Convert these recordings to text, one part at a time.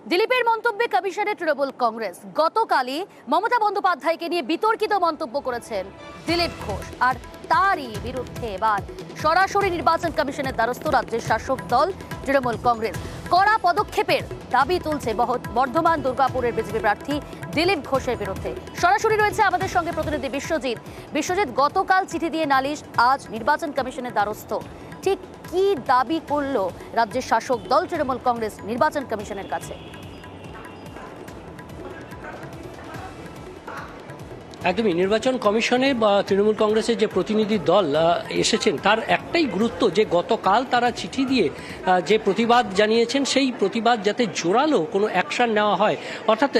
দিলীপের মন্তব্যে কমিশনে তৃণমূল কংগ্রেস। গতকালই মমতা বন্দ্যোপাধ্যায়কে নিয়ে বিতর্কিত মন্তব্য করেছেন দিলীপ ঘোষ, আর তারই বিরুদ্ধে এবার সরাসরি নির্বাচন কমিশনের দ্বারস্থ রাজ্যের শাসক দল তৃণমূল কংগ্রেস। কড়া পদক্ষেপের দাবি তুলছে বর্ধমান দুর্গাপুরের বিজেপি প্রার্থী দিলীপ ঘোষের বিরুদ্ধে। সরাসরি রয়েছে আমাদের সঙ্গে প্রতিনিধি বিশ্বজিৎ। গতকাল চিঠি দিয়ে নালিশ, আজ নির্বাচন কমিশনের দ্বারস্থ। ঠিক কি দাবি করলো রাজ্যের শাসক দল তৃণমূল কংগ্রেস নির্বাচন কমিশনের কাছে? একদমই নির্বাচন কমিশনে বা তৃণমূল কংগ্রেসের যে প্রতিনিধি দল এসেছেন তার একটাই গুরুত্ব যে গতকাল তারা চিঠি দিয়ে যে প্রতিবাদ জানিয়েছেন সেই প্রতিবাদ যাতে জোরালো কোনো অ্যাকশন নেওয়া হয়, অর্থাৎ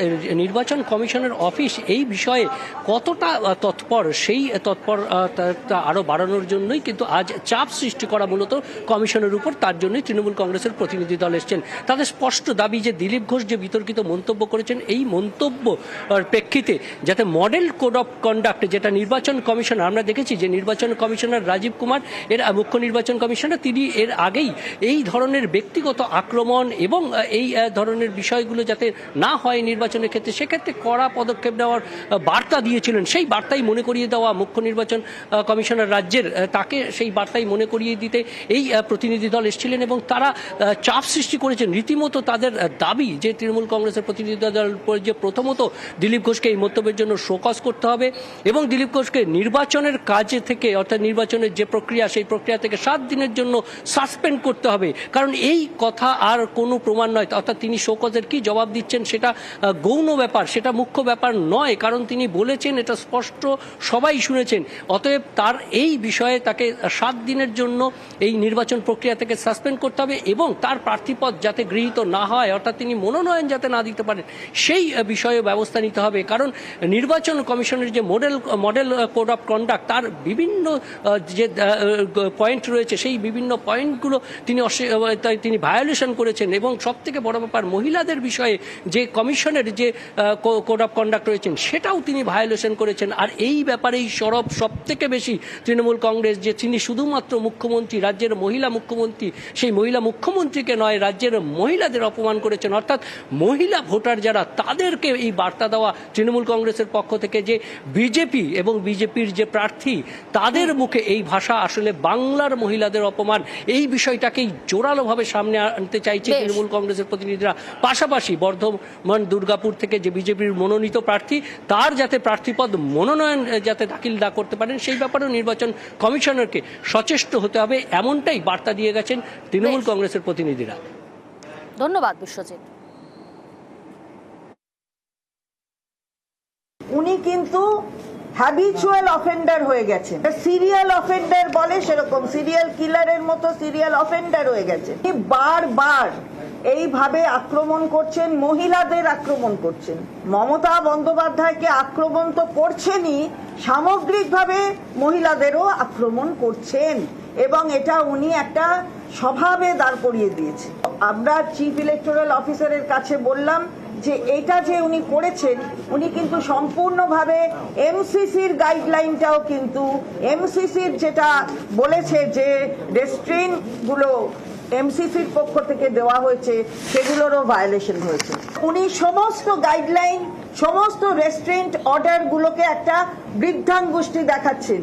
নির্বাচন কমিশনের অফিস এই বিষয়ে কতটা তৎপর সেই তৎপরতা আরও বাড়ানোর জন্যই কিন্তু আজ চাপ সৃষ্টি করা মূলত কমিশনের উপর। তার জন্যই তৃণমূল কংগ্রেসের প্রতিনিধি দল এসছেন। তাদের স্পষ্ট দাবি যে দিলীপ ঘোষ যে বিতর্কিত মন্তব্য করেছেন এই মন্তব্য প্রেক্ষিতে যাতে মডেল কোড অফ কন্ডাক্ট, যেটা নির্বাচন কমিশনার আমরা দেখেছি যে নির্বাচন কমিশনার রাজীব কুমার এর মুখ্য নির্বাচন কমিশনার, তিনি এর আগেই এই ধরনের ব্যক্তিগত আক্রমণ এবং এই ধরনের বিষয়গুলো যাতে না হয় নির্বাচনের ক্ষেত্রে, সেক্ষেত্রে কড়া পদক্ষেপ নেওয়ার বার্তা দিয়েছিলেন। সেই বার্তাই মনে করিয়ে দেওয়া মুখ্য নির্বাচন কমিশনার রাজ্যের, তাকে সেই বার্তাই মনে করিয়ে দিতে এই প্রতিনিধি দল এসেছিলেন এবং তারা চাপ সৃষ্টি করেছেন। রীতিমতো তাদের দাবি যে তৃণমূল কংগ্রেসের প্রতিনিধি দল যে প্রথমত দিলীপ ঘোষকে এই মন্তব্যের জন্য শোকজ করতে হবে এবং দিলীপ ঘোষকে নির্বাচনের কাজে থেকে, অর্থাৎ নির্বাচনের যে প্রক্রিয়া সেই প্রক্রিয়া থেকে 7 দিনের জন্য সাসপেন্ড করতে হবে। কারণ এই কথা আর কোনো প্রমাণ নয়, অর্থাৎ তিনি শোকজের কি জবাব দিচ্ছেন সেটা গৌণ ব্যাপার, সেটা মুখ্য ব্যাপার নয়, কারণ তিনি বলেছেন এটা স্পষ্ট, সবাই শুনেছেন। অতএব তার এই বিষয়ে তাকে 7 দিনের জন্য এই নির্বাচন প্রক্রিয়া থেকে সাসপেন্ড করতে হবে এবং তার প্রার্থীপদ যাতে গৃহীত না হয়, অর্থাৎ তিনি মনোনয়ন যাতে না দিতে পারেন সেই বিষয়ে ব্যবস্থা নিতে হবে। কারণ নির্বাচন কমিশনের যে মডেল কোড অফ কন্ডাক্ট তার বিভিন্ন যে পয়েন্ট রয়েছে সেই বিভিন্ন পয়েন্টগুলো তিনি ভায়োলেশন করেছেন এবং সবথেকে বড় ব্যাপার মহিলাদের বিষয়ে যে কমিশনের যে কোড অফ কন্ডাক্ট রয়েছেন সেটাও তিনি ভায়োলেশন করেছেন। আর এই ব্যাপারেই সরব সবথেকে বেশি তৃণমূল কংগ্রেস, যে তিনি শুধুমাত্র মুখ্যমন্ত্রী, রাজ্যের মহিলা মুখ্যমন্ত্রী, সেই মহিলা মুখ্যমন্ত্রীকে নয় রাজ্যের মহিলাদের অপমান করেছেন। অর্থাৎ মহিলা ভোটার যারা, তাদেরকে এই বার্তা দেওয়া তৃণমূল কংগ্রেসের পক্ষ থেকে যে বিজেপি এবং বিজেপির যে প্রার্থী তাদের মুখে এই ভাষা, আসলে বাংলার মহিলাদের অপমান, এই বিষয়টাকেই জোরালোভাবে সামনে আনতে চাইছে তৃণমূল কংগ্রেসের প্রতিনিধিরা। পাশাপাশি বর্ধমান দুর্গাপুর থেকে যে বিজেপির মনোনীত প্রার্থী তার যাতে প্রার্থীপদ মনোনয়ন যাতে দাখিল না করতে পারেন সেই ব্যাপারেও নির্বাচন কমিশনারকে সচেষ্ট হতে হবে, এমনটাই বার্তা দিয়ে গেছেন তৃণমূল কংগ্রেসের প্রতিনিধিরা। ধন্যবাদ বিশ্বজিৎ। উনি কিন্তু হ্যাবিচুয়াল অফেন্ডার হয়ে গেছে, সিরিয়াল অফেন্ডার বলে সেরকম, সিরিয়াল কিলারের মতো সিরিয়াল অফেন্ডার হয়ে গেছে। বারবার এইভাবে আক্রমণ করছেন, মহিলাদের আক্রমণ করছেন। মমতা বন্দ্যোপাধ্যায়কে আক্রমণ তো করছেনই, সামগ্রিকভাবে মহিলাদেরও আক্রমণ করছেন এবং এটা উনি একটা স্বভাবে দাঁড় করিয়ে দিয়েছে। আমরা চিফ ইলেকটোরাল অফিসারের কাছে বললাম যে এটা যে উনি করেছেন, উনি কিন্তু সম্পূর্ণভাবে এমসিসির গাইডলাইনটাও কিন্তু এমসিসির যেটা বলেছে যে রেস্ট্রেইন গুলো এমসিসির পক্ষ থেকে দেওয়া হয়েছে সেগুলোরও ভায়োলেশন হয়েছে। উনি সমস্ত গাইডলাইন, সমস্ত রেস্ট্রেন্ট অর্ডার গুলোকে একটা বৃদ্ধাঙ্গুষ্টি দেখাচ্ছেন।